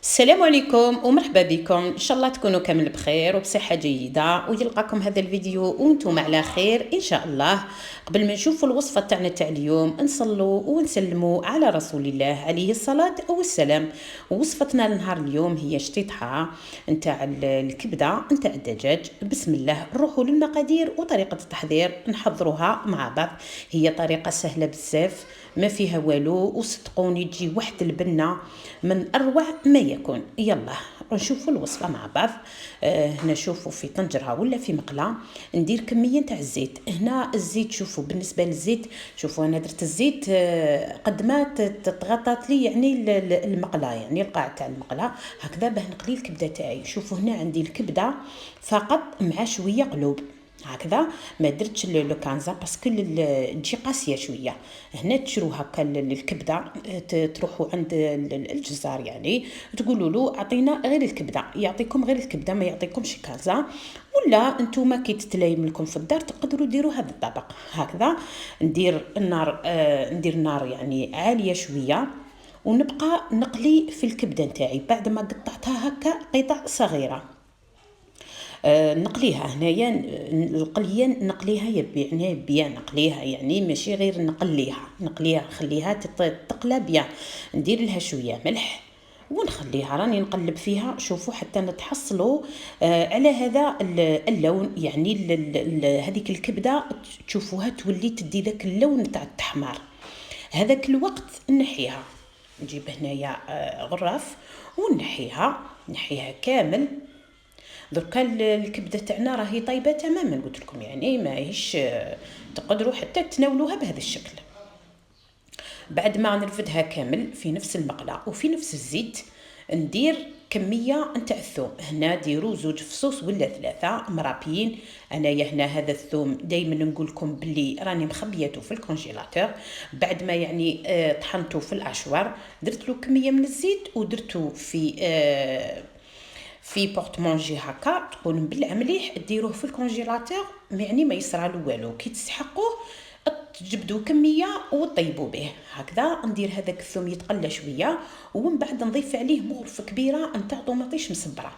السلام عليكم ومرحبا بكم. ان شاء الله تكونوا كامل بخير وبصحه جيده ويلقاكم هذا الفيديو وانتم على خير ان شاء الله. قبل ما نشوفوا الوصفه تاعنا تاع اليوم نصلوا ونسلموا على رسول الله عليه الصلاه والسلام. وصفتنا لنهار اليوم هي شطيطها نتاع الكبده نتاع الدجاج. بسم الله نروحوا للمقادير وطريقه التحضير نحضروها مع بعض. هي طريقه سهله بزاف ما فيها والو، وصدقوني تجي واحد البنه من اروع ما يكون. يلا نشوفوا الوصفه مع بعض. هنا شوفوا في طنجره ولا في مقله ندير كميه تاع الزيت. هنا الزيت شوفوا بالنسبه للزيت، شوفوا انا درت الزيت قد ما تضغطت لي يعني المقله، يعني القاع تاع المقله هكذا باه نقلي الكبده تاعي. شوفوا هنا عندي الكبده فقط مع شويه قلوب هكذا، ما درتش لو كانزا باسكو تجي قاسيه شويه. هنا تشرو هكا الكبده، تروحوا عند الجزار يعني تقولوا له اعطينا غير الكبده، يعطيكم غير الكبده ما يعطيكمش كانزا. ولا انتوما كي تتلايم لكم في الدار تقدروا ديروا هذا الطبق هكذا. ندير النار يعني عاليه شويه ونبقى نقلي في الكبده نتاعي بعد ما قطعتها هكا قطع صغيره. نقليها هنايا القليه نقليها يعني بيان نقليها، يعني ماشي غير نقليها نخليها تقلى بيان. ندير لها شويه ملح ونخليها راني نقلب فيها. شوفوا حتى نتحصلوا على هذا اللون، يعني هذيك الكبده تشوفوها تولي تدي ذاك اللون تاع التحمار. هذاك الوقت نحيها، نجيب هنايا غراف ونحيها كامل. دركا الكبده تاعنا راهي طيبه تماما قلت لكم، يعني ماهيش تقدروا حتى تناولوها بهذا الشكل. بعد ما نرفدها كامل في نفس المقله وفي نفس الزيت ندير كميه نتاع الثوم. هنا ديروا 2 فصوص ولا 3 مرابيين. انايا هنا هذا الثوم دائما نقول لكم بلي راني مخبيته في الكونجيلاتور، بعد ما يعني طحنته في الاشوار درت له كميه من الزيت ودرته في بورتمونجي هكا تكون بلع مليح، ديروه في الكونجيلاتور يعني ما يصرالو والو. كي تسحقوه تجبدوا كميه وطيبوا به هكذا. ندير هذاك الثوم يتقلى شويه ومن بعد نضيف عليه مغرفه كبيره نتاع طوماطيش مصبره.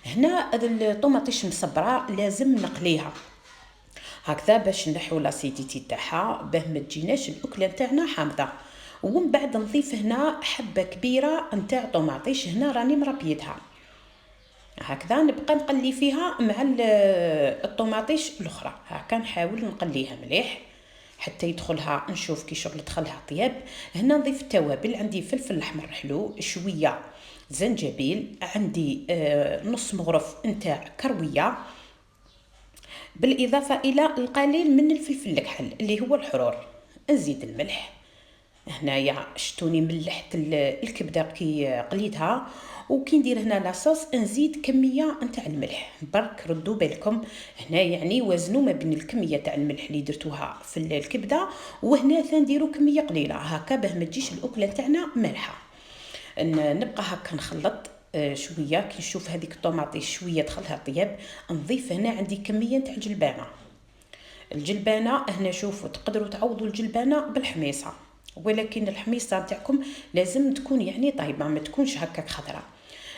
هنا الطوماطيش مصبره لازم نقليها هكذا باش نحو لاسيديتي تاعها باه ما تجيناش الاكله تاعنا حامضه. ومن بعد نضيف هنا حبه كبيره نتاع طوماطيش، هنا راني مربيتها هكذا. نبقى نقلي فيها مع الطوماطيش الاخرى هكا، نحاول نقليها مليح حتى يدخلها، نشوف كي شغل دخلها طياب. هنا نضيف التوابل، عندي فلفل احمر حلو، شويه زنجبيل، عندي نص مغرف نتاع كرويه، بالاضافه الى القليل من الفلفل الكحل اللي هو الحرور. نزيد الملح، هنايا شتوني ملحت الكبده كي قليتها. وكي ندير هنا لاصوص نزيد كميه نتاع الملح برك، ردوا بالكم هنا يعني وزنوا ما بين الكميه تاع الملح اللي درتوها في الكبده وهنا ثنديروا كميه قليله هكا باه ما تجيش الاكله تاعنا مالحه. نبقى هكا نخلط شويه. كي نشوف هذيك الطوماطي شويه دخلها طياب نضيف هنا عندي كميه تاع الجلبانه هنا شوفوا تقدروا تعوضوا الجلبانه بالحميصه، ولكن الحميصه تاعكم لازم تكون يعني طيبه ما تكونش هكاك خضراء.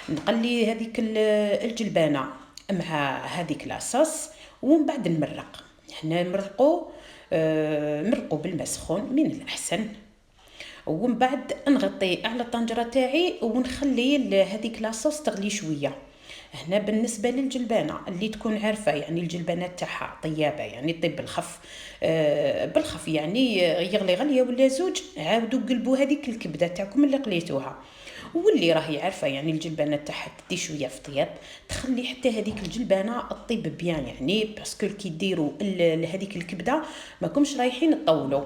نقلي هذيك الجلبانه مع هذيك لاصوص ومن بعد نمرق. هنا مرقوا بالماء سخون من الاحسن، ومن بعد نغطي على الطنجره تاعي ونخلي هذيك لاصوص تغلي شويه. هنا بالنسبه للجلبانه اللي تكون عارفه يعني الجلبانات تاعها طيابه يعني طيب بالخف يعني يغلي غليه ولا 2 عاودوا قلبوا هذيك الكبده تاعكم اللي قليتوها. واللي راهي عارفه يعني الجلبانه تاعها تدي شويه في طياب تخلي حتى هذيك الجلبانه طيب بيان، يعني باسكو كي ديروا هذيك الكبده ماكمش رايحين تطولوا.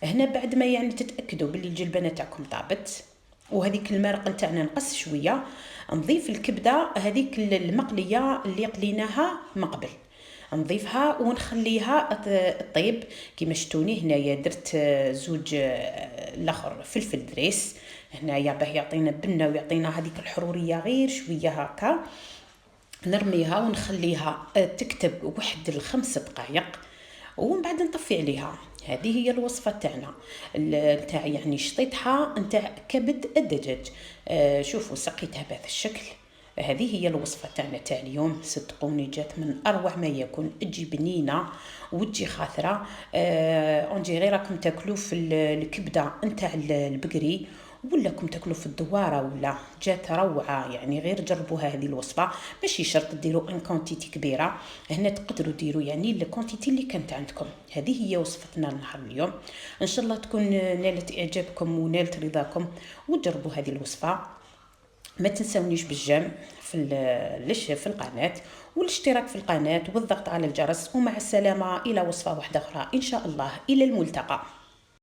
هنا بعد ما يعني تتاكدوا باللي الجلبانه تاعكم طابت وهذيك المرق نتاعنا نقص شويه، نضيف الكبده هذيك المقليه اللي قليناها من قبل نضيفها ونخليها طيب. كيما شتوني هنايا درت 2 الاخر فلفل دريس هنايا باه يعطينا بنه ويعطينا هذيك الحروريه غير شويه هكا. نرميها ونخليها تكتب 1 ل5 دقائق ومن بعد نطفي عليها. هذه هي الوصفه تاعنا نتاع يعني شطيطها نتاع كبد الدجاج. شوفوا سقيتها بهذا الشكل. هذه هي الوصفه تاعنا تاع اليوم، صدقوني جات من اروع ما يكون، تجي بنينه وتجي خاثره. اون ديغي راكم تاكلوا في الكبده نتاع البقري، ولا كم تاكلوا في الدواره، ولا جات روعه. يعني غير جربوها هذه الوصفه، ماشي شرط ديروا ان كونتيتي كبيره، هنا تقدروا ديروا يعني الكونتيتي اللي كانت عندكم. هذه هي وصفتنا نهار اليوم، ان شاء الله تكون نالت اعجابكم ونالت رضاكم وتجربوا هذه الوصفه. ما تنسونيش بالجيم في القناه والاشتراك في القناه والضغط على الجرس. ومع السلامه الى وصفه واحده اخرى ان شاء الله، الى الملتقى.